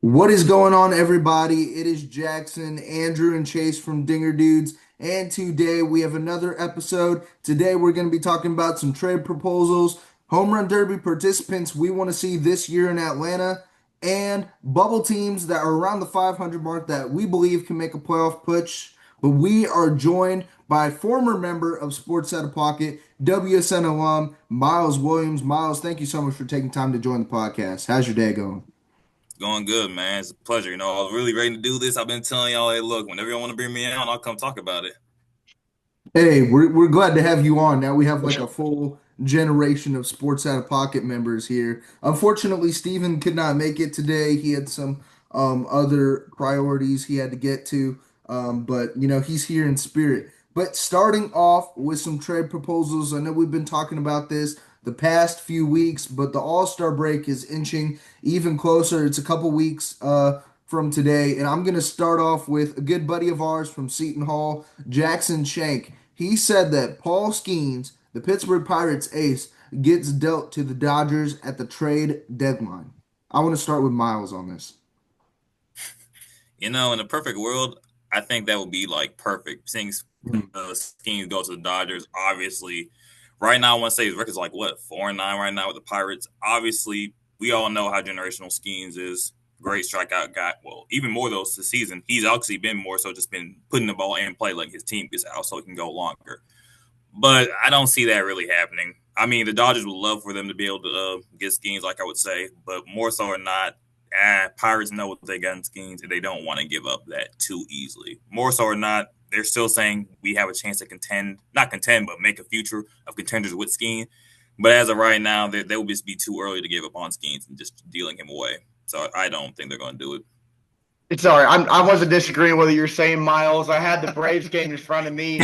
What is going on, everybody? It is Jackson, Andrew, and Chase from Dinger Dudes, and today we have another episode. Today we're going to be talking about some trade proposals, home run derby participants we want to see this year in Atlanta, and bubble teams that are around the 500 mark that we believe can make a playoff push. But we are joined by former member of Sports Out of Pocket, WSN alum, Myles Williams. Myles, thank you so much for taking time to join the podcast. How's your day going? Going good, man. It's a pleasure. I was really ready to do this. I've been telling y'all, hey, look, whenever y'all want to bring me on, I'll come talk about it. Hey, we're glad to have you on. Now we have like a full generation of Sports Out of Pocket members here. Unfortunately, Steven could not make it today. He had some other priorities he had to get to. But he's here in spirit. But starting off with some trade proposals, I know we've been talking about this the past few weeks, but the All-Star break is inching even closer. It's a couple weeks from today, and I'm gonna start off with a good buddy of ours from Seton Hall, Jackson Shank. He said that Paul Skeens, the Pittsburgh Pirates ace, gets dealt to the Dodgers at the trade deadline. I want to start with Miles on this. In a perfect world, I think that would be like perfect. Seeing Hmm. Skeens go to the Dodgers, obviously. Right now, I want to say his record's like what 4-9 right now with the Pirates. Obviously, we all know how generational Skeens is. Great strikeout guy. Well, even more though this season, he's actually been more so just been putting the ball in play like his team gets out so he can go longer. But I don't see that really happening. I mean, the Dodgers would love for them to be able to get Skeens, like I would say, but more so or not, Pirates know what they got in Skeens, and they don't want to give up that too easily. More so or not, they're still saying we have a chance to contend, not contend, but make a future of contenders with Skeen. But as of right now, they would just be too early to give up on Skeens and just dealing him away. So I don't think they're going to do it. It's all right. I wasn't disagreeing with what you're saying, Miles. I had the Braves game in front of me,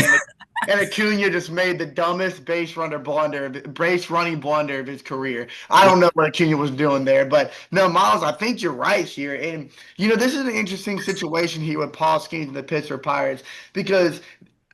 and Acuna just made the dumbest base running blunder of his career. I don't know what Acuna was doing there, but no, Miles, I think you're right here. And this is an interesting situation here with Paul Skeens and the Pittsburgh Pirates because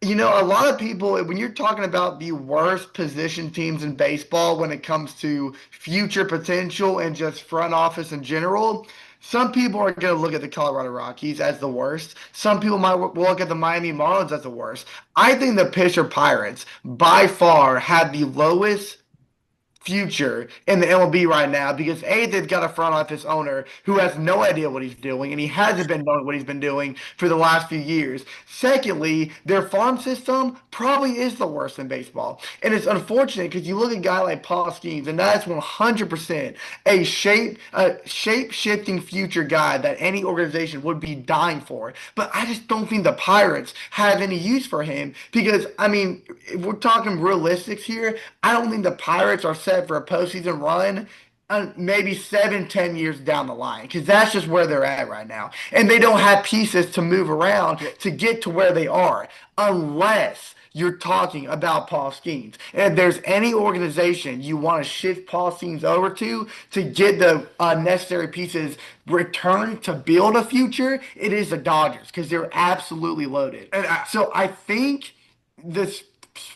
a lot of people, when you're talking about the worst position teams in baseball when it comes to future potential and just front office in general, some people are going to look at the Colorado Rockies as the worst. Some people might look at the Miami Marlins as the worst. I think the Pittsburgh Pirates by far had the lowest future in the MLB right now because A, they've got a front office owner who has no idea what he's doing, and he hasn't been knowing what he's been doing for the last few years. Secondly, their farm system probably is the worst in baseball. And it's unfortunate because you look at a guy like Paul Skeens, and that's 100% a shape-shifting future guy that any organization would be dying for. But I just don't think the Pirates have any use for him because, I mean, if we're talking realistics here, I don't think the Pirates are set for a postseason run maybe 7, 10 years down the line because that's just where they're at right now. And they don't have pieces to move around to get to where they are unless you're talking about Paul Skeens. And if there's any organization you want to shift Paul Skeens over to get the necessary pieces returned to build a future, it is the Dodgers because they're absolutely loaded. So I think this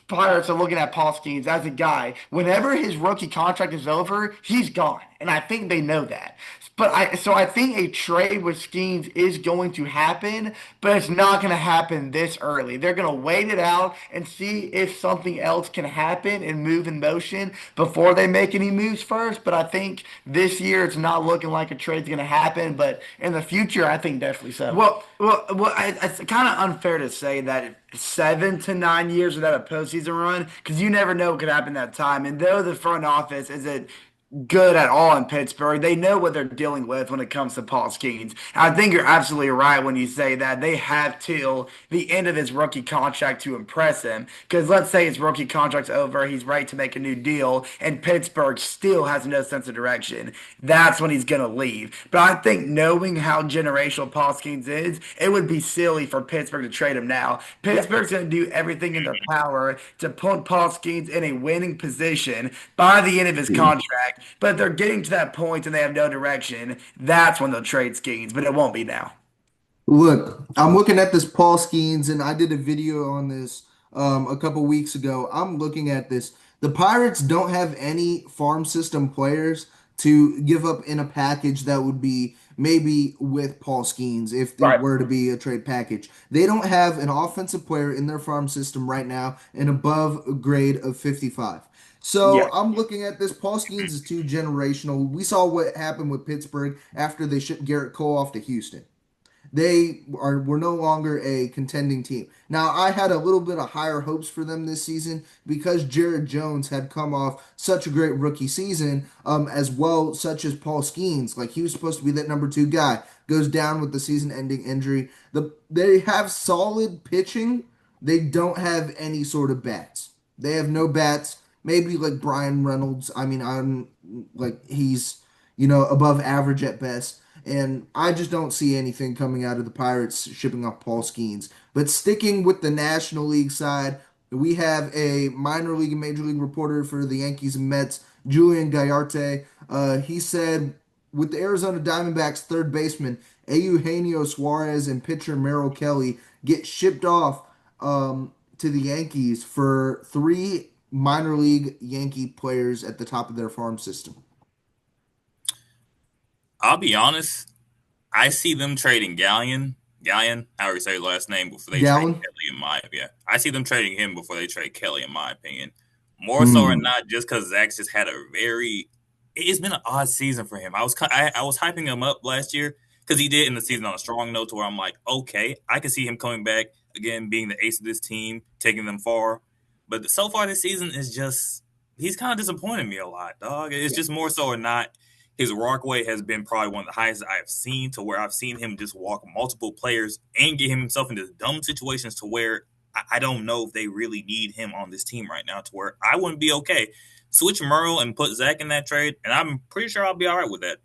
Pirates are looking at Paul Skeens as a guy. Whenever his rookie contract is over, he's gone, and I think they know that. I think a trade with Skeens is going to happen, but it's not going to happen this early. They're going to wait it out and see if something else can happen and move in motion before they make any moves first. But I think this year it's not looking like a trade's going to happen, but in the future, I think definitely so. It's kind of unfair to say that 7 to 9 years without a postseason run because you never know what could happen that time. And though the front office isn't good at all in Pittsburgh, they know what they're dealing with when it comes to Paul Skeens. I think you're absolutely right when you say that they have till the end of his rookie contract to impress him. Because let's say his rookie contract's over, he's ready to make a new deal, and Pittsburgh still has no sense of direction. That's when he's going to leave. But I think knowing how generational Paul Skeens is, it would be silly for Pittsburgh to trade him now. Pittsburgh's going to do everything in their power to put Paul Skeens in a winning position by the end of his contract. But if they're getting to that point and they have no direction, that's when they'll trade Skeens, but it won't be now. Look, I'm looking at this Paul Skeens, and I did a video on this a couple weeks ago. I'm looking at this. The Pirates don't have any farm system players to give up in a package that would be maybe with Paul Skeens if it Right. were to be a trade package. They don't have an offensive player in their farm system right now an above grade of 55. Yeah. So I'm looking at this. Paul Skeens is too generational. We saw what happened with Pittsburgh after they shipped Garrett Cole off to Houston. They are were no longer a contending team. Now, I had a little bit of higher hopes for them this season because Jared Jones had come off such a great rookie season, as well, such as Paul Skeens. Like he was supposed to be that number two guy, goes down with the season-ending injury. They have solid pitching. They don't have any sort of bats. They have no bats. Maybe like Brian Reynolds. I mean, I'm like he's above average at best. And I just don't see anything coming out of the Pirates shipping off Paul Skeens. But sticking with the National League side, we have a minor league and major league reporter for the Yankees and Mets, Julian Gallarte. He said with the Arizona Diamondbacks third baseman Eugenio Suarez and pitcher Merrill Kelly get shipped off to the Yankees for three minor league Yankee players at the top of their farm system. I'll be honest. I see them trading Gallion, however you say his last name, before they trade Gallon? Kelly. In my opinion, I see them trading him before they trade Kelly. In my opinion, more so or Hmm. not, just because Zach's just had a very. It's been an odd season for him. I was hyping him up last year because he did in the season on a strong note to where I'm like, okay, I can see him coming back again, being the ace of this team, taking them far. But so far this season is just he's kind of disappointed me a lot, dog. It's just more so or not his walkway has been probably one of the highest I've seen, to where I've seen him just walk multiple players and get himself into dumb situations to where I don't know if they really need him on this team right now, to where I wouldn't be okay. Switch Merle and put Zach in that trade, and I'm pretty sure I'll be all right with that.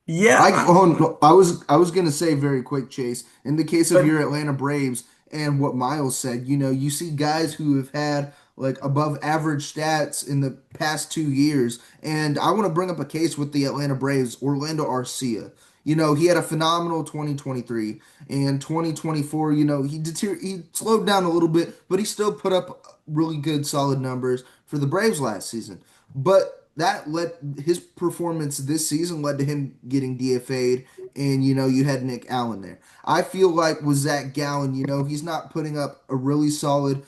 Yeah, I was gonna say very quick, Chase. In the case of but your Atlanta Braves and what Miles said, you see guys who have had like above average stats in the past 2 years, and I want to bring up a case with the Atlanta Braves, Orlando Arcia. He had a phenomenal 2023 and 2024. He slowed down a little bit, but he still put up really good, solid numbers for the Braves last season. But that led his performance this season led to him getting DFA'd, and you had Nick Allen there. I feel like with Zach Gallen, he's not putting up a really solid.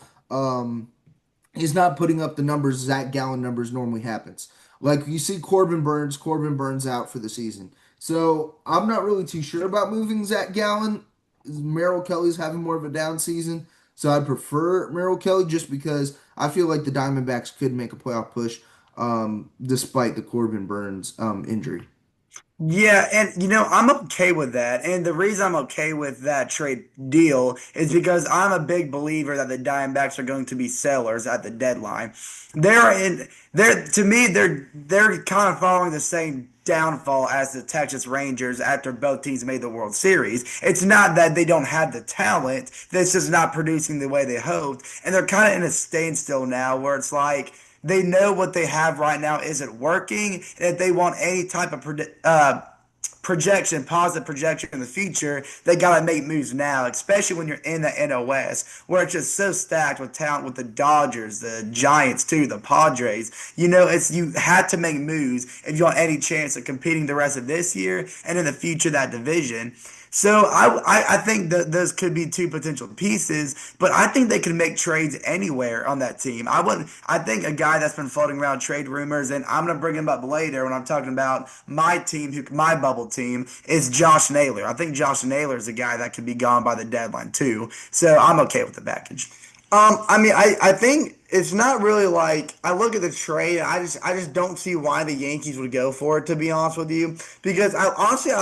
He's not putting up the numbers Zach Gallen numbers normally happens. Like you see Corbin Burns out for the season. So I'm not really too sure about moving Zach Gallen. Merrill Kelly's having more of a down season, so I'd prefer Merrill Kelly just because I feel like the Diamondbacks could make a playoff push despite the Corbin Burns injury. yeah, and I'm okay with that. And the reason I'm okay with that trade deal is because I'm a big believer that the Diamondbacks are going to be sellers at the deadline. They're to me they're kind of following the same downfall as the Texas Rangers after both teams made the World Series. It's not that they don't have the talent, that's just not producing the way they hoped. And they're kind of in a standstill now where it's like they know what they have right now isn't working. And if they want any type of projection, positive projection in the future, they got to make moves now, especially when you're in the NOS, where it's just so stacked with talent with the Dodgers, the Giants too, the Padres. It's you had to make moves if you want any chance of competing the rest of this year and in the future that division. So I think that those could be two potential pieces, but I think they could make trades anywhere on that team. I think a guy that's been floating around trade rumors, and I'm gonna bring him up later when I'm talking about my team, my bubble team, is Josh Naylor. I think Josh Naylor is a guy that could be gone by the deadline too. So I'm okay with the package. I mean, I think it's not really like I look at the trade. I just don't see why the Yankees would go for it. To be honest with you, because I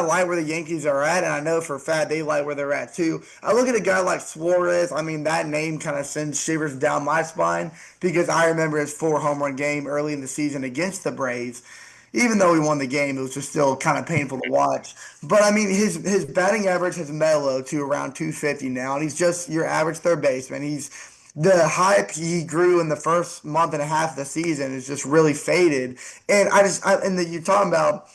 like where the Yankees are at, and I know for a fact they like where they're at too. I look at a guy like Suarez. I mean, that name kind of sends shivers down my spine because I remember his 4 home run game early in the season against the Braves. Even though he won the game, it was just still kind of painful to watch. But I mean, his batting average has mellowed to around 250 now, and he's just your average third baseman. He's the hype he grew in the first month and a half of the season is just really faded. And you're talking about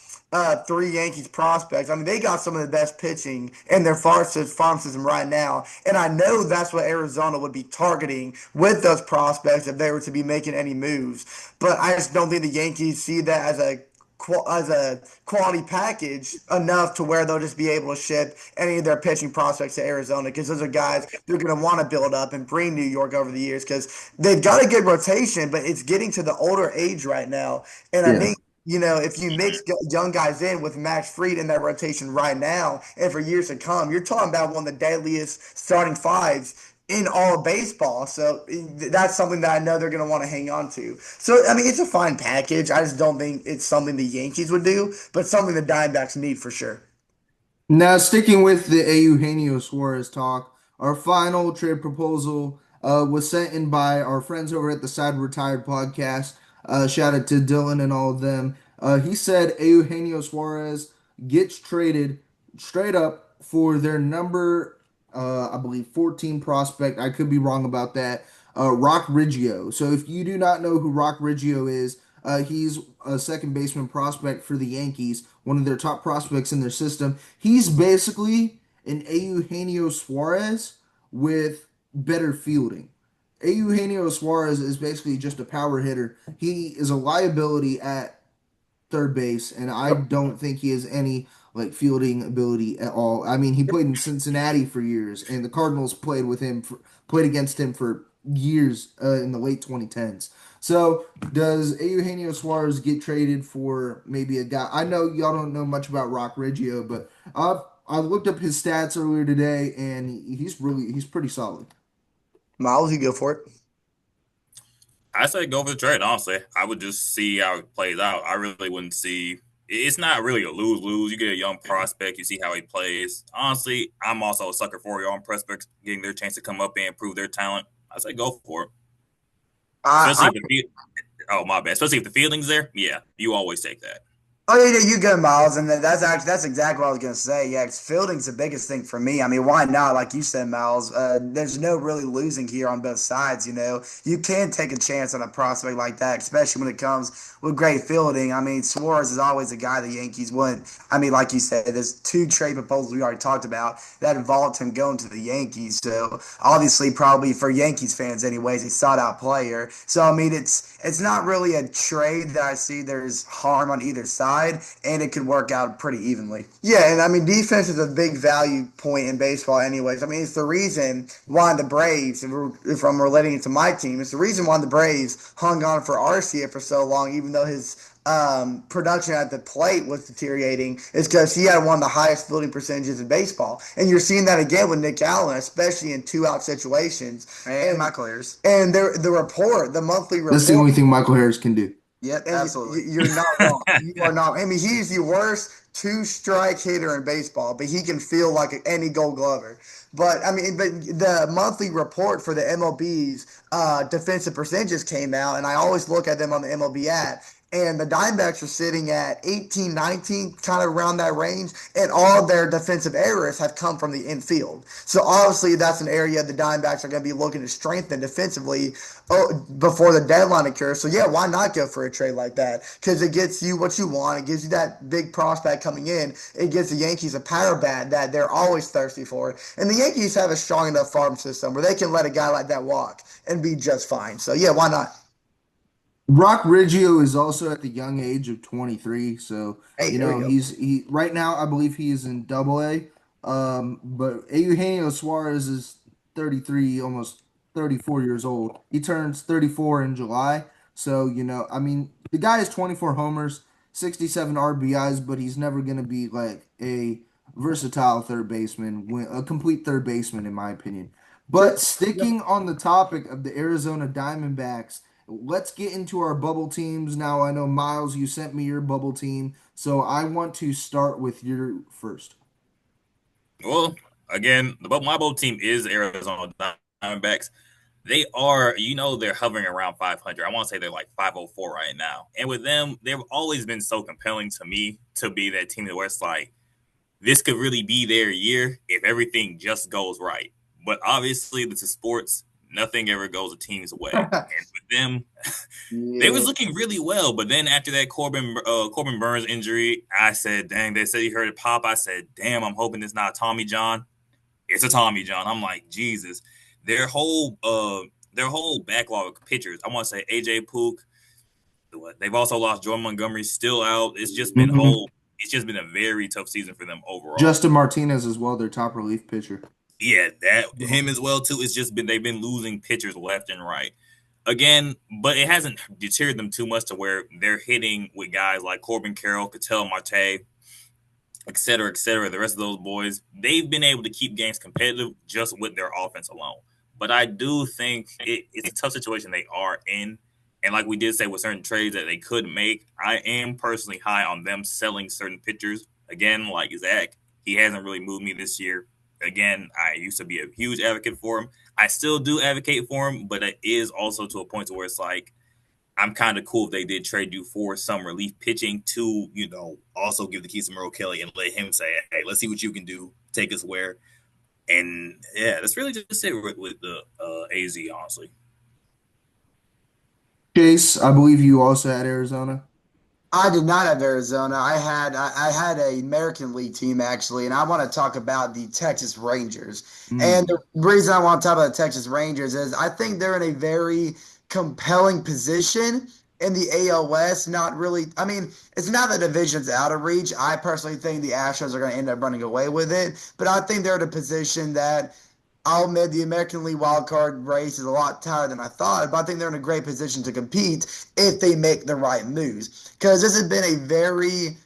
three Yankees prospects. I mean, they got some of the best pitching in their farm system right now. And I know that's what Arizona would be targeting with those prospects if they were to be making any moves. But I just don't think the Yankees see that as a as a quality package enough to where they'll just be able to ship any of their pitching prospects to Arizona because those are guys they're going to want to build up and bring New York over the years because they've got a good rotation, but it's getting to the older age right now. And I Yeah. think if you mix young guys in with Max Fried in that rotation right now and for years to come, you're talking about one of the deadliest starting fives in all of baseball. So that's something that I know they're going to want to hang on to. So, I mean, it's a fine package. I just don't think it's something the Yankees would do, but something the Diamondbacks need for sure. Now, sticking with the Eugenio Suarez talk, our final trade proposal was sent in by our friends over at the Side Retired podcast. Shout out to Dylan and all of them. He said Eugenio Suarez gets traded straight up for their number, I believe, 14 prospect. I could be wrong about that. Rock Riggio. So if you do not know who Rock Riggio is, he's a second baseman prospect for the Yankees, one of their top prospects in their system. He's basically an Eugenio Suarez with better fielding. Eugenio Suarez is basically just a power hitter. He is a liability at third base, and I don't think he has any like fielding ability at all. I mean, he played in Cincinnati for years, and the Cardinals played against him for years in the late 2010s. So, does Eugenio Suarez get traded for maybe a guy? I know y'all don't know much about Rock Riggio, but I looked up his stats earlier today, and he's pretty solid. Miles, you go for it. I say go for the trade. Honestly, I would just see how it plays out. I really wouldn't see. It's not really a lose lose. You get a young prospect, you see how he plays. Honestly, I'm also a sucker for young prospects getting their chance to come up and prove their talent. I say go for it, especially I, if oh my bad, especially if the feeling's there. Yeah, you always take that. Oh yeah, you go, Miles, and that's exactly what I was gonna say. Yeah, 'cause fielding's the biggest thing for me. I mean, why not? Like you said, Miles, there's no really losing here on both sides. You can take a chance on a prospect like that, especially when it comes with great fielding. I mean, Suarez is always a guy the Yankees wouldn't. I mean, like you said, there's two trade proposals we already talked about that involved him going to the Yankees. So obviously, probably for Yankees fans, anyways, a sought out player. So I mean, it's not really a trade that I see there's harm on either side, and it could work out pretty evenly. Yeah, and I mean, defense is a big value point in baseball, anyways. I mean, it's the reason why the Braves, if I'm relating it to my team, it's the reason why the Braves hung on for Arcia for so long, even though his production at the plate was deteriorating, is because he had one of the highest fielding percentages in baseball. And you're seeing that again with Nick Allen, especially in two out situations. And Michael Ayers. And the monthly That's the report. only thing Michael Harris can do. Yep, absolutely. You're not wrong. You are not. I mean, he's the worst two-strike hitter in baseball, but he can feel like any Gold Glover. But I mean, but the monthly report for the MLB's defensive percentages came out, and I always look at them on the MLB app. And the Diamondbacks are sitting at 18, 19, kind of around that range, and all of their defensive errors have come from the infield. So obviously, that's an area the Diamondbacks are going to be looking to strengthen defensively before the deadline occurs. So yeah, why not go for a trade like that? Because it gets you what you want. It gives you that big prospect coming in. It gives the Yankees a power bat that they're always thirsty for. And the Yankees have a strong enough farm system where they can let a guy like that walk and be just fine. So yeah, why not? Rock Riggio is also at the young age of 23, so Hey, there we go. he right now I believe he is in Double A. But Eugenio Suarez is 33, almost 34 years old. He turns 34 in July, so I mean, the guy has 24 homers, 67 RBIs, but he's never gonna be like a versatile third baseman, a complete third baseman in my opinion. But sticking on the topic of the Arizona Diamondbacks. Let's get into our bubble teams. Now, I know, Miles, you sent me your bubble team, so I want to start with your first. Well, again, my boat team is Arizona Diamondbacks. They are, they're hovering around 500. I want to say they're like 504 right now. And with them, they've always been so compelling to me to be that team where it's like, this could really be their year if everything just goes right. But obviously, this is sports. Nothing ever goes a team's way. And with them, they Yeah. was looking really well. But then after that Corbin Burns injury, I said, dang, they said he heard it pop. I said, damn, I'm hoping it's not Tommy John. It's a Tommy John. I'm like, Jesus. Their whole their whole backlog of pitchers. I want to say AJ Pook. They've also lost Jordan Montgomery, still out. It's just been Hmm. whole. It's just been a very tough season for them overall. Justin Martinez as well, their top relief pitcher. Yeah, that him as well too. It's just been they've been losing pitchers left and right. Again, but it hasn't deterred them too much to where they're hitting with guys like Corbin Carroll, Ketel Marte, et cetera, et cetera. The rest of those boys, they've been able to keep games competitive just with their offense alone. But I do think it's a tough situation they are in. And like we did say with certain trades that they could make, I am personally high on them selling certain pitchers. Again, like Zach, he hasn't really moved me this year. Again, I used to be a huge advocate for him. I still do advocate for him, but it is also to a point to where it's like I'm kind of cool if they did trade you for some relief pitching to, also give the keys to Merle Kelly and let him say, hey, let's see what you can do. Take us where. And yeah, that's really just it with the AZ, honestly. Chase, I believe you also had Arizona. I did not have Arizona. I had a American League team actually, and I want to talk about the Texas Rangers. And the Mm. reason I want to talk about the Texas Rangers is I think they're in a very compelling position in the AL West. Not really. I mean, it's not the division's out of reach. I personally think the Astros are going to end up running away with it, but I think they're in a position that I'll admit the American League wild card race is a lot tighter than I thought, but I think they're in a great position to compete if they make the right moves. Because this has been a very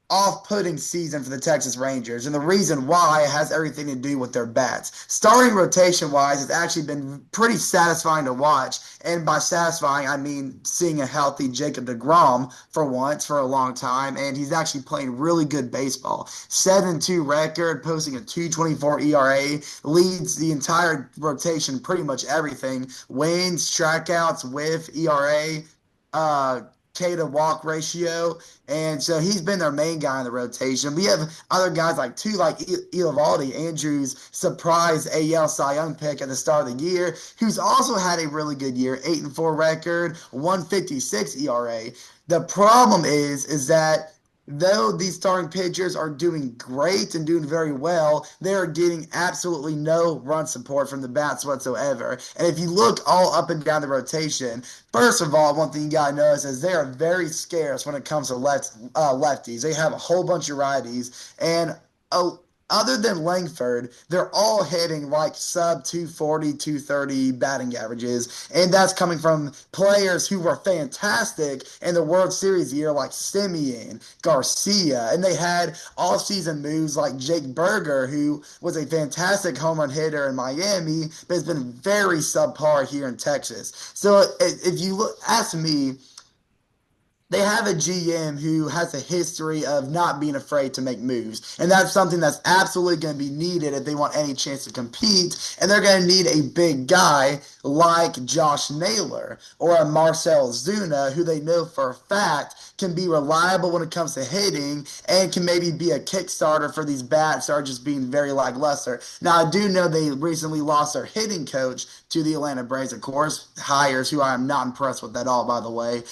off-putting season for the Texas Rangers, and the reason why has everything to do with their bats. Starting rotation-wise, it's actually been pretty satisfying to watch, and by satisfying, I mean seeing a healthy Jacob deGrom for once for a long time, and he's actually playing really good baseball. 7-2 record, posting a 2.24 ERA, leads the entire rotation, pretty much everything. Wins, strikeouts, whiff, ERA, uh, K to walk ratio. And so he's been their main guy in the rotation. We have other guys like Eovaldi, Andrews' surprise AL Cy Young pick at the start of the year, who's also had a really good year, 8-4 record, 156 ERA. The problem is that though these starting pitchers are doing great and doing very well, they are getting absolutely no run support from the bats whatsoever. And if you look all up and down the rotation, first of all, one thing you got to notice is they are very scarce when it comes to lefties. They have a whole bunch of righties, and other than Langford, they're all hitting like sub 240, 230 batting averages. And that's coming from players who were fantastic in the World Series year, like Simeon, Garcia. And they had off-season moves like Jake Berger, who was a fantastic home run hitter in Miami, but has been very subpar here in Texas. So if you ask me, they have a GM who has a history of not being afraid to make moves. And that's something that's absolutely going to be needed if they want any chance to compete. And they're going to need a big guy like Josh Naylor or a Marcell Zuna, who they know for a fact can be reliable when it comes to hitting and can maybe be a kickstarter for these bats that are just being very lackluster. Now, I do know they recently lost their hitting coach to the Atlanta Braves, of course, hires who I am not impressed with at all, by the way.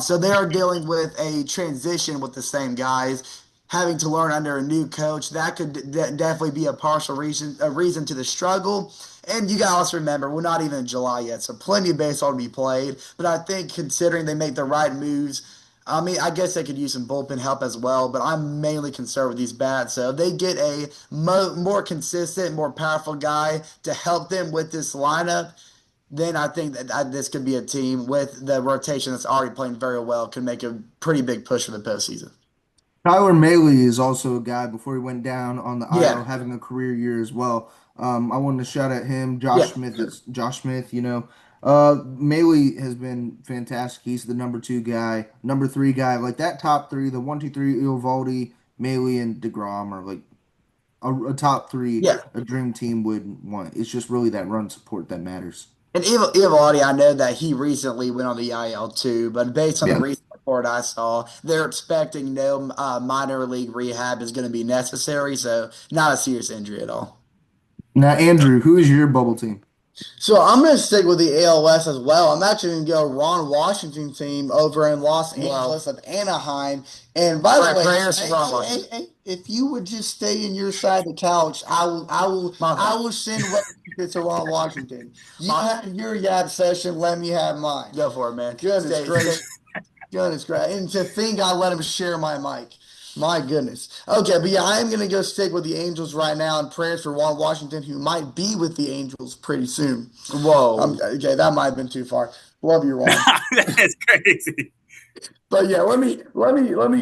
So they are dealing with a transition with the same guys, having to learn under a new coach. That could definitely be a partial reason to the struggle. And you gotta also remember, we're not even in July yet, so plenty of baseball to be played. But I think considering they make the right moves, I mean, I guess they could use some bullpen help as well, but I'm mainly concerned with these bats. So if they get a more consistent, more powerful guy to help them with this lineup, then I think that this could be a team with the rotation that's already playing very well, could make a pretty big push for the postseason. Tyler Mahle is also a guy before he went down on the IL, Yeah, having a career year as well. I wanted to shout at him. yeah. Josh Smith. Mahle has been fantastic. He's the number two guy, number three guy. Like that top three, the 1, 2, 3, Eovaldi, Mahle, and DeGrom are like a top three Yeah. a dream team would want. It's just really that run support that matters. And Evaldi, I know that he recently went on the IL too, but based on the Yeah. recent report I saw, they're expecting no minor league rehab is going to be necessary, so not a serious injury at all. Now, Andrew, who is your bubble team? So I'm going to stick with the ALS as well. I'm actually going to go Ron Washington team over in Los Angeles of Anaheim. And by the way, Prayers for Ron Washington. if you would just stay in your side of the couch, I will send references to Ron Washington. You have your yab session, let me have mine. Go for it, man. Goodness Stay, gracious. Goodness gracious. And to think I let him share my mic. My goodness. Okay, but yeah, I am going to go stick with the Angels right now and prayers for Juan Washington, who might be with the Angels pretty soon. Whoa. Okay, that might have been too far. Love you, Juan. That's crazy. But yeah, let me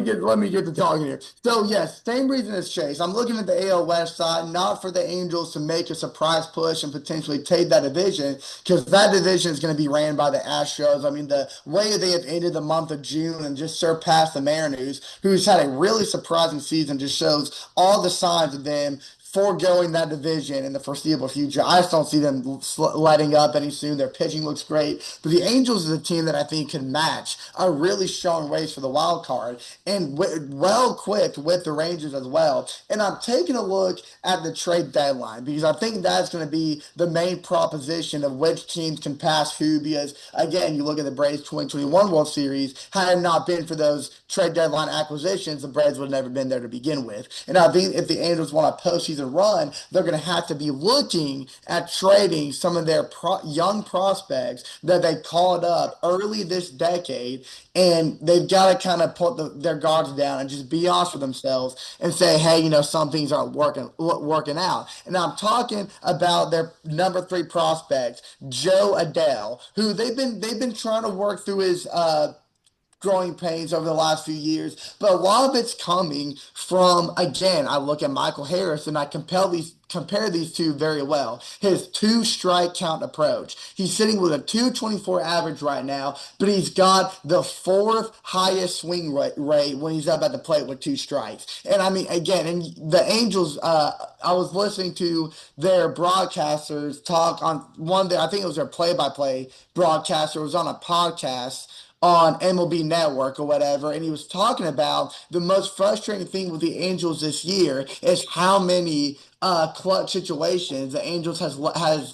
get to talking here. So yes, same reason as Chase. I'm looking at the AL West side, not for the Angels to make a surprise push and potentially take that division, because that division is going to be ran by the Astros. I mean, the way they have ended the month of June and just surpassed the Mariners, who's had a really surprising season, just shows all the signs of them foregoing that division in the foreseeable future. I just don't see them letting up any soon. Their pitching looks great, but the Angels is a team that I think can match a really strong race for the wild card and well equipped with the Rangers as well. And I'm taking a look at the trade deadline because I think that's going to be the main proposition of which teams can pass who. Because again, you look at the Braves 2021 World Series, had it not been for those trade deadline acquisitions, the Braves would have never been there to begin with. And I think if the Angels want a postseason run, they're going to have to be looking at trading some of their young prospects that they called up early this decade, and they've got to kind of put their guards down and just be honest with themselves and say, hey, some things aren't working out. And I'm talking about their number three prospects, Joe Adele, who they've been trying to work through his growing pains over the last few years. But a lot of it's coming from, again, I look at Michael Harris and I compare these two very well. His two strike count approach. He's sitting with a 224 average right now, but he's got the fourth highest swing rate when he's up at the plate with two strikes. And I mean, again, and the Angels, I was listening to their broadcasters talk on one day, I think it was their play-by-play broadcaster, was on a podcast on MLB Network or whatever, and he was talking about the most frustrating thing with the Angels this year is how many clutch situations the Angels has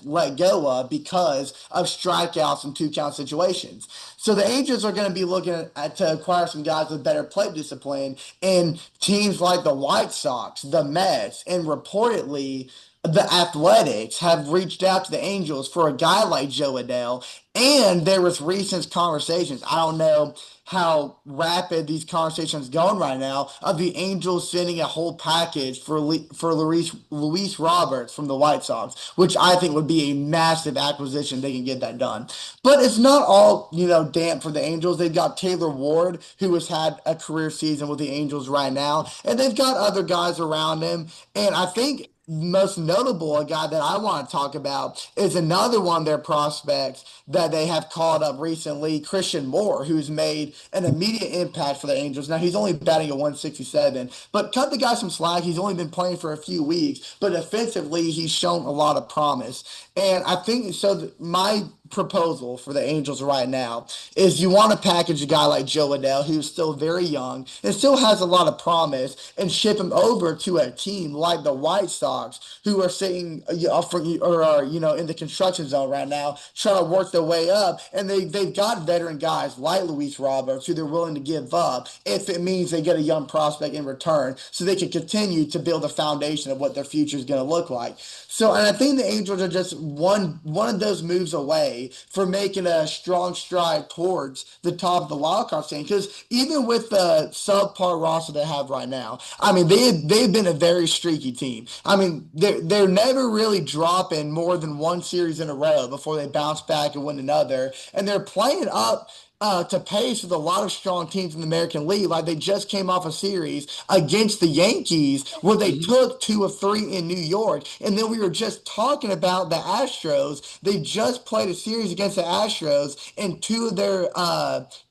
let go of because of strikeouts and two count situations. So the Angels are going to be looking to acquire some guys with better plate discipline, and teams like the White Sox, the Mets, and reportedly the Athletics have reached out to the Angels for a guy like Joe Adele, and there was recent conversations. I don't know how rapid these conversations going right now of the Angels sending a whole package for Luis Roberts from the White Sox, which I think would be a massive acquisition. They can get that done, but it's not all damp for the Angels. They've got Taylor Ward, who has had a career season with the Angels right now, and they've got other guys around him, and I think most notable, a guy that I want to talk about is another one of their prospects that they have called up recently, Christian Moore, who's made an immediate impact for the Angels. Now, he's only batting at 167, but cut the guy some slack. He's only been playing for a few weeks, but offensively, he's shown a lot of promise. And I think so. My proposal for the Angels right now is you want to package a guy like Joe Adele, who's still very young and still has a lot of promise, and ship him over to a team like the White Sox, who are sitting or are in the construction zone right now, trying to work their way up, and they've got veteran guys like Luis Roberts who they're willing to give up if it means they get a young prospect in return, so they can continue to build a foundation of what their future is going to look like. So, and I think the Angels are just one of those moves away for making a strong stride towards the top of the wild card stand. Because even with the subpar roster they have right now, I mean they've been a very streaky team. I mean they're never really dropping more than one series in a row before they bounce back and win another, and they're playing up to pace with a lot of strong teams in the American League. Like they just came off a series against the Yankees where they took 2 of 3 in New York. And then we were just talking about the Astros. They just played a series against the Astros, and two of their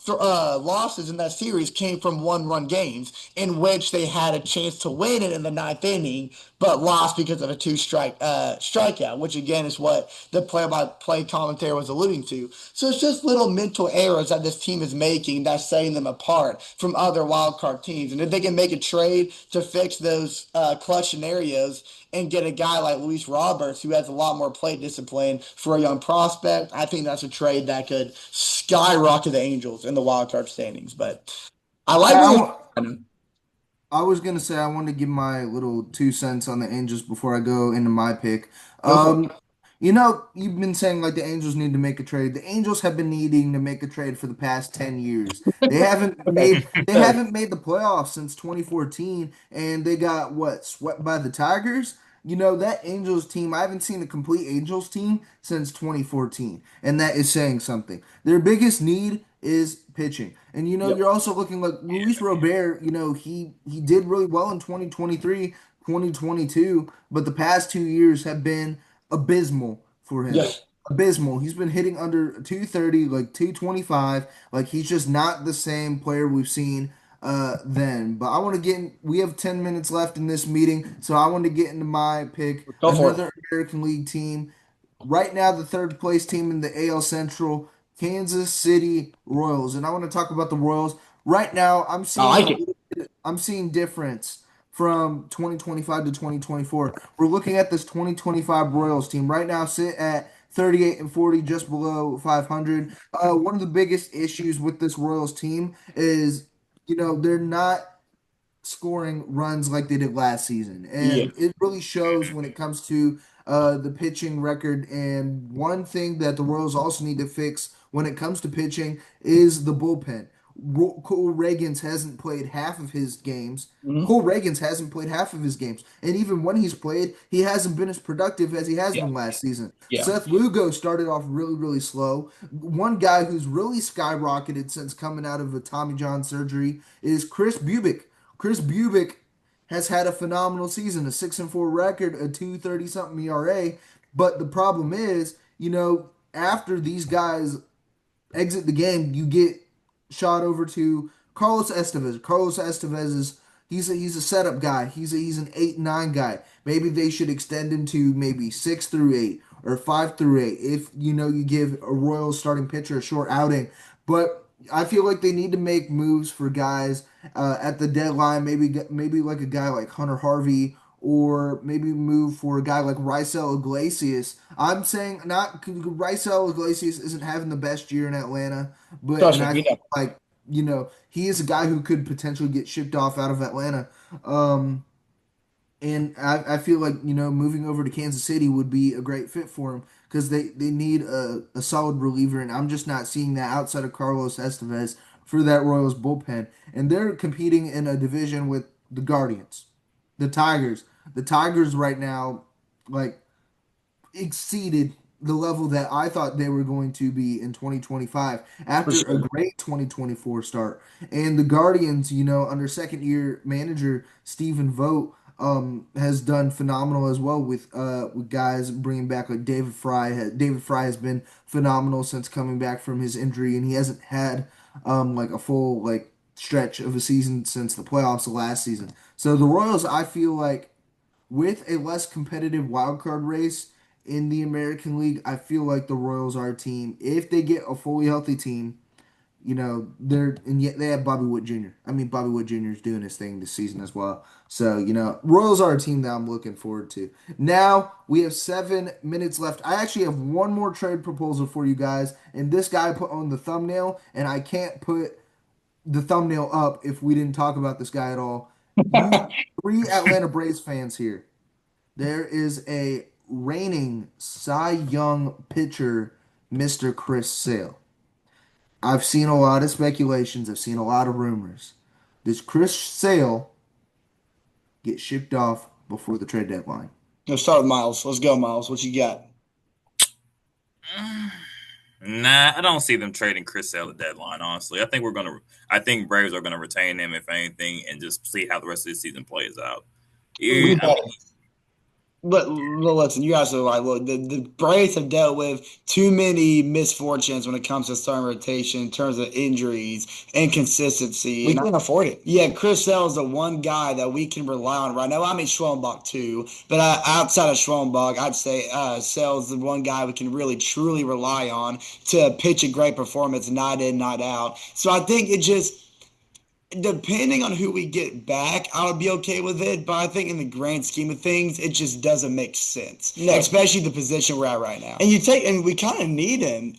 losses in that series came from one-run games in which they had a chance to win it in the ninth inning, but lost because of a strikeout, which again is what the play-by-play commentator was alluding to. So it's just little mental errors that this team is making that's setting them apart from other wild card teams. And if they can make a trade to fix those clutch scenarios and get a guy like Luis Roberts, who has a lot more plate discipline for a young prospect, I think that's a trade that could skyrocket the Angels in the wild card standings. But I like I, what wa- I was gonna say I want to give my little 2 cents on the Angels before I go into my pick. go for Um, You know, you've been saying like the Angels need to make a trade. The Angels have been needing to make a trade for the past 10 years. Okay. They Good. haven't made the playoffs since 2014 and they got what, swept by the Tigers? You know, that Angels team, I haven't seen a complete Angels team since 2014, and that is saying something. Their biggest need is pitching. And you know, Yep. you're also looking like Luis Robert, you know, he did really well in 2023, 2022, but the past 2 years have been abysmal for him. Yes. Abysmal. He's been hitting under 230, like 225. Like he's just not the same player we've seen then. But I want to get in, we have 10 minutes left in this meeting, so I want to get into my pick. Go for it. Another American League team. Right now, the third place team in the AL Central, Kansas City Royals. And I want to talk about the Royals. Right now, I like it. I'm seeing difference from 2025 to 2024. We're looking at this 2025 Royals team right now sit at 38 and 40, just below 500. One of the biggest issues with this Royals team is, you know, they're not scoring runs like they did last season. Yeah. And it really shows when it comes to the pitching record. And one thing that the Royals also need to fix when it comes to pitching is the bullpen. Cole Reagans hasn't played half of his games. Hmm. Cole Reagans hasn't played half of his games. And even when he's played, he hasn't been as productive as he has Yeah. been last season. Yeah. Seth Lugo started off really, really slow. One guy who's really skyrocketed since coming out of a Tommy John surgery is Chris Bubick. Chris Bubick has had a phenomenal season, a 6-4 record, a 2.30 something ERA. But the problem is, you know, after these guys exit the game, you get shot over to Carlos Estevez. Carlos Estevez is he's a setup guy. He's an 8-9 guy. Maybe they should extend him to maybe 6 through 8 or 5 through 8 if you know you give a Royals starting pitcher a short outing. But I feel like they need to make moves for guys at the deadline. Maybe like a guy like Hunter Harvey or maybe move for a guy like Raisel Iglesias. I'm saying not Raisel Iglesias isn't having the best year in Atlanta, but Trust and me. I We feel know. like you know he is a guy who could potentially get shipped off out of Atlanta. Um, and I feel like you know moving over to Kansas City would be a great fit for him because they need a solid reliever, and I'm just not seeing that outside of Carlos Estevez for that Royals bullpen, and they're competing in a division with the Guardians, the Tigers. The Tigers right now, like exceeded the level that I thought they were going to be in 2025 For after a sure. great 2024 start. And the Guardians, you know, under second year manager Stephen Vogt, has done phenomenal as well with guys bringing back like David Fry. David Fry has been phenomenal since coming back from his injury, and he hasn't had like a full like stretch of a season since the playoffs of last season. So the Royals, I feel like with a less competitive wild card race in the American League, I feel like the Royals are a team. If they get a fully healthy team, you know, they're and yet they have Bobby Wood Jr. I mean, Bobby Wood Jr. is doing his thing this season as well. So, you know, Royals are a team that I'm looking forward to. Now we have 7 minutes left. I actually have one more trade proposal for you guys, and this guy put on the thumbnail, and I can't put the thumbnail up if we didn't talk about this guy at all. You three Atlanta Braves fans here. There is a reigning Cy Young pitcher, Mr. Chris Sale. I've seen a lot of speculations. I've seen a lot of rumors. Does Chris Sale get shipped off before the trade deadline? Let's start with Miles. Let's go, Miles. What you got? Nah, I don't see them trading Chris Sale at the deadline. Honestly, I think Braves are gonna retain him if anything, and just see how the rest of the season plays out. Yeah, We I mean, listen, you guys are like, look, the Braves have dealt with too many misfortunes when it comes to starting rotation in terms of injuries, inconsistency. We can't afford it. Yeah, Chris Sale is the one guy that we can rely on right now. I mean, Schwellenbach too, but outside of Schwellenbach, I'd say Sale is the one guy we can really truly rely on to pitch a great performance night in, night out. So I think it just Depending on who we get back, I would be okay with it. But I think in the grand scheme of things, it just doesn't make sense, No. especially the position we're at right now. And we kind of need him,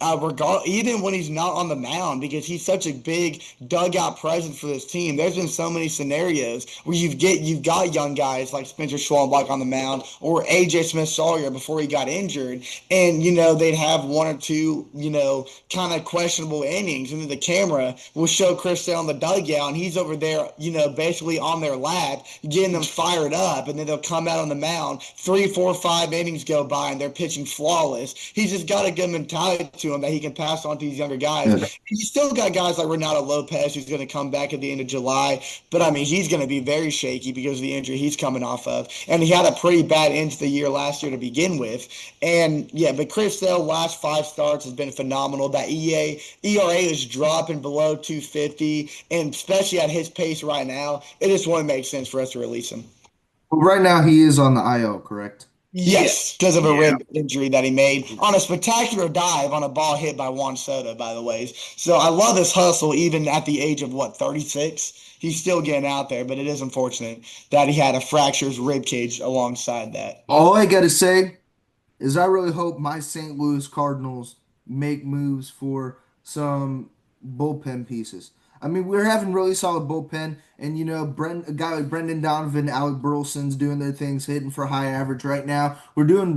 even when he's not on the mound, because he's such a big dugout presence for this team. There's been so many scenarios where you've got young guys like Spencer Schwalbenbach on the mound or AJ Smith Sawyer before he got injured, and they'd have one or two kind of questionable innings, and then the camera will show Chris Sale in the dugout, and he's over there, basically on their lap, getting them fired up, and then they'll come out on the mound. 3, 4, 5 innings go by, and they're pitching flawless. He's just got a good mentality to him that he can pass on to these younger guys. Yeah. He's still got guys like Renato Lopez, who's going to come back at the end of July, but I mean, he's going to be very shaky because of the injury he's coming off of, and he had a pretty bad end to the year last year to begin with. And yeah, but Chris Sale last 5 starts has been phenomenal. That ERA is dropping below 250, and especially at his pace right now, it just wouldn't make sense for us to release him. But right now he is on the IL, correct? Yes, because of a Yeah. rib injury that he made on a spectacular dive on a ball hit by Juan Soto, by the way. So I love his hustle, even at the age of 36. He's still getting out there, but it is unfortunate that he had a fractured rib cage alongside that. All I gotta say is I really hope my St. Louis Cardinals make moves for some bullpen pieces. I mean, we're having really solid bullpen, and a guy like Brendan Donovan, Alec Burleson's doing their things, hitting for high average right now. We're doing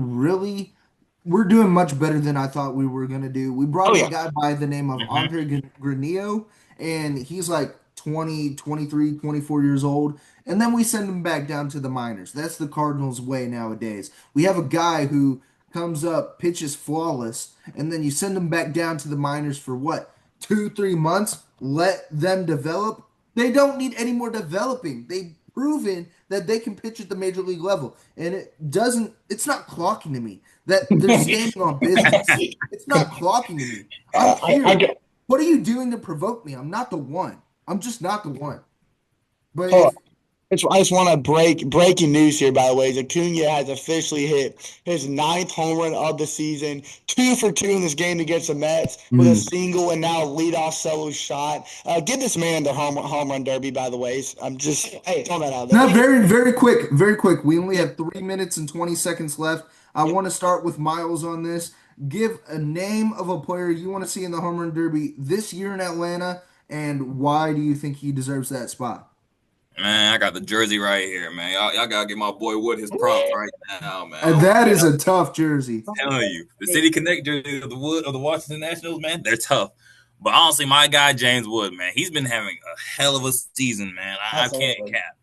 much better than I thought we were gonna do. We brought Oh up a yeah. guy by the name of Hmm. Andre Granillo, and he's like 20, 23, 24 years old. And then we send him back down to the minors. That's the Cardinals' way nowadays. We have a guy who comes up, pitches flawless, and then you send him back down to the minors for what, 2, 3 months? Let them develop. They don't need any more developing. They've proven that they can pitch at the major league level. And it's not clocking to me that they're standing on business. It's not clocking to me. I'm here. I What are you doing to provoke me? I'm not the one. I'm just not the one. But Hold on. if I just want to breaking news here, by the way. Acuna has officially hit his 9th home run of the season, 2 for 2 in this game against the Mets with a Mm. single and now leadoff solo shot. Give this man the home run derby, by the way. I'm just throwing that out there. Not very, very quick, very quick. We only have 3 minutes and 20 seconds left. I want to start with Miles on this. Give a name of a player you want to see in the home run derby this year in Atlanta, and why do you think he deserves that spot? Man, I got the jersey right here, man. Y'all gotta give my boy Wood his props right now, man. And that is a tough jersey. I'm telling you, the City Connect jersey of the Wood of the Washington Nationals, man, they're tough. But honestly, my guy James Wood, man, he's been having a hell of a season, man. I can't Absolutely. cap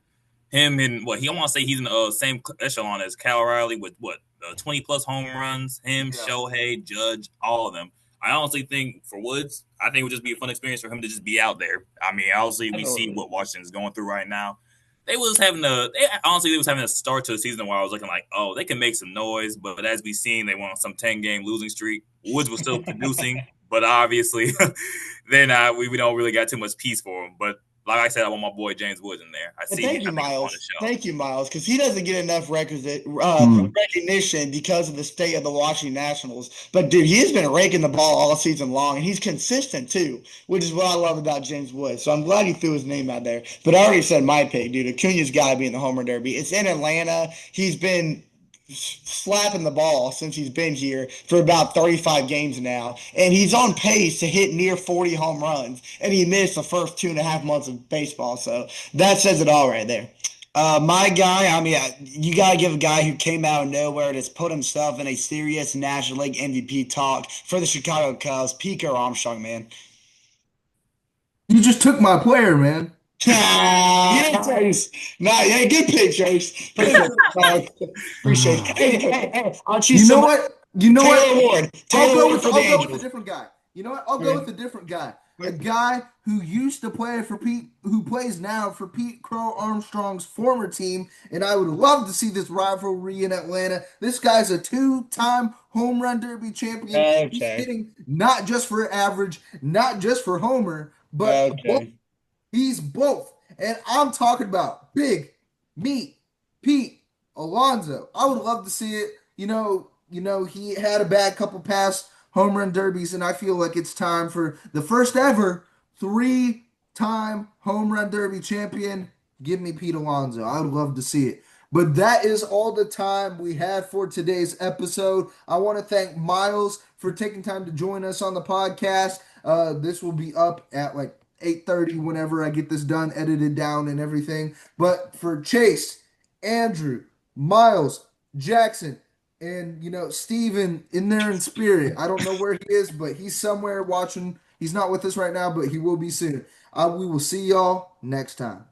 him in what he. I want to say he's in the same echelon as Cal Riley with what 20 plus home runs. Him, Yeah. Shohei, Judge, all of them. I honestly think for Woods, I think it would just be a fun experience for him to just be out there. I mean, obviously we see what Washington's going through right now. They was having a start to the season where I was looking like, oh, they can make some noise, but as we seen, they went on some 10-game losing streak. Woods was still producing, but obviously, then we don't really got too much peace for him. But like I said, I want my boy James Woods in there. I And see. thank I you, think he's on the Miles. show. Thank you, Miles, because he doesn't get enough Mm. recognition because of the state of the Washington Nationals. But dude, he has been raking the ball all season long, and he's consistent too, which is what I love about James Wood. So I'm glad he threw his name out there. But I already said my pick, dude. Acuna's got to be in the home run derby. It's in Atlanta. He's been slapping the ball since he's been here for about 35 games now. And he's on pace to hit near 40 home runs. And he missed the first 2.5 months of baseball. So that says it all right there. My guy, I mean, you got to give a guy who came out of nowhere and has put himself in a serious National League MVP talk for the Chicago Cubs, Pico Armstrong, man. You just took my player, man. Yeah, Trace. Nah, yeah, good pick, Trace. Appreciate it. Hey, I'll choose You know somebody. what? You know what? Taylor Ward. Taylor Ward for the I'll go with a Angels. different guy. You know what? I'll go with a different guy. A guy who used to play for Pete, who plays now for Pete Crow Armstrong's former team, and I would love to see this rivalry in Atlanta. This guy's a 2-time home run derby champion. He's Okay. hitting not just for average, not just for homer, but both. Okay. He's both. And I'm talking about Big Meat Pete Alonso. I would love to see it. He had a bad couple past home run derbies, and I feel like it's time for the first ever 3 time home run derby champion, give me Pete Alonso. I would love to see it. But that is all the time we have for today's episode. I want to thank Myles for taking time to join us on the podcast. This will be up at like 8:30 whenever I get this done, edited down and everything. But for Chase, Andrew, Myles, Jackson, and Steven in there in spirit. I don't know where he is, but he's somewhere watching. He's not with us right now, but he will be soon. We will see y'all next time.